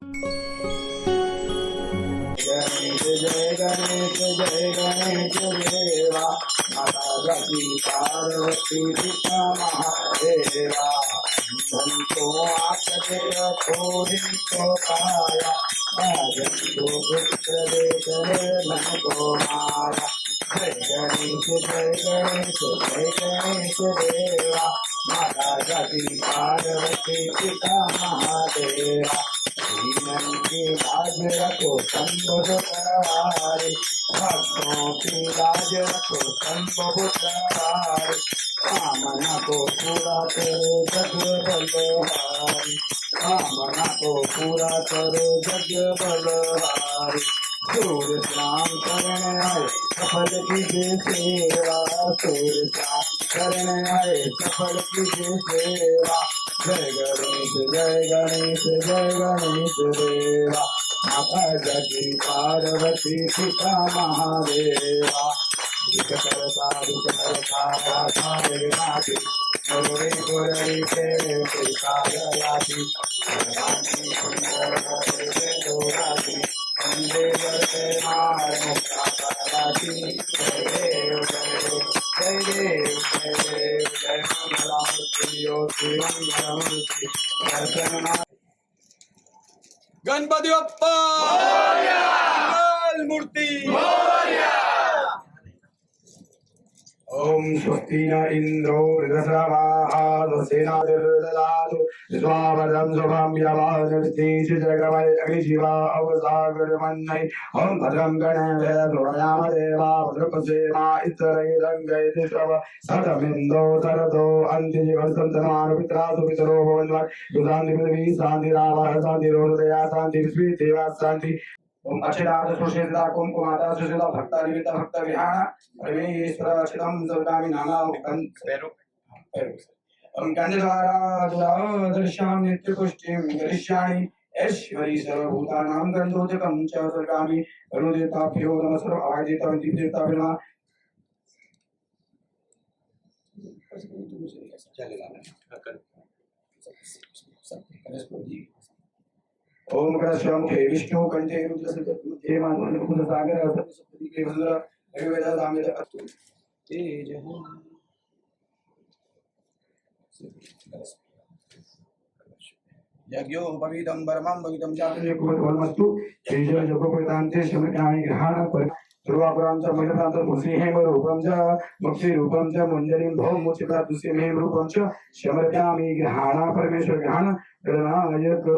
गणेश जय गणेश देवा माता गति पार्वती पिता महादेवा धनको आकटित खोरितो काया राजतो पुत्र देशरे धनको माया जय गणेश देवा माता गति पार्वती पिता महादेवा जीवन की लाज रखो संबुधारे भक्तों की लाज रखो संबुधारे कामना को पूरा करो जग बलहारी कामना को पूरा करो जग बलहारी सूर्य शाम शरण आए सफल कीजिए सेवा सूर्य शाम शरण आए सफल कीजिए सेवा जय गणेश देवा माता जगती पार्वती पिता महादेवा करता गुरुरे गुररी के कागलाती वंदे वरदे मार मुक्ताराती जय देव जय देव जय देव जय मंगलामूर्ति योति मंगलामूर्ति दर्शन गणपती बाप्पा मंगल मूर्ती ओम स्वस्ति न इंद्रो वृधस्रवाहादसेनादुर्ददातु स्वावदं शुभं यवानिर्देश जगमय अग्निशिवा अवसागरमन्नै ओम भद्रं गणेभ्य सुरयाम देवा भद्रपसेमा इतरैरङ्गैति श्रव सतमिन्दो सरदो अन्तिजीवं सन्तमानु पितरासु पितरो भवन्वत् युधान्ति पृथिवी शान्तिरावः शान्तिरोदया शान्ति विश्वे देवा शान्ति ओम अक्षरार्थ सुषेदा कुमकुमाता सुशीला भक्ता निमित्त भक्त विहान परमेश्वर अक्षरम सर्वगामी नामा ओम कंजसारा दृश्याम नित्य पुष्टिम करिष्यामि ऐश्वरी सर्वभूतानां गंधोजकं च सर्वगामी अरुदेवताभ्यो नमः सर्व आवादिता देवताभ्यो ओम करश्वमुखे विष्णु कंठे रुद्रसंते मानवकुल सागर सरस्वती के वज्र वेद दामिद अतु तेज यज्ञो पवित्रं परमं पवित्रं चातुर्य कुलमस्तु तेज जगोपदान्ते शमकामि ग्रहण पर सर्वापुरां च महिलां च मुसिहेम रूपं च मुक्ति रूपं च मुंजलिं भौ मुचिता दुसिमेम रूपं च शमकामि ग्रहण परमेश्वर ग्रहण गणनायक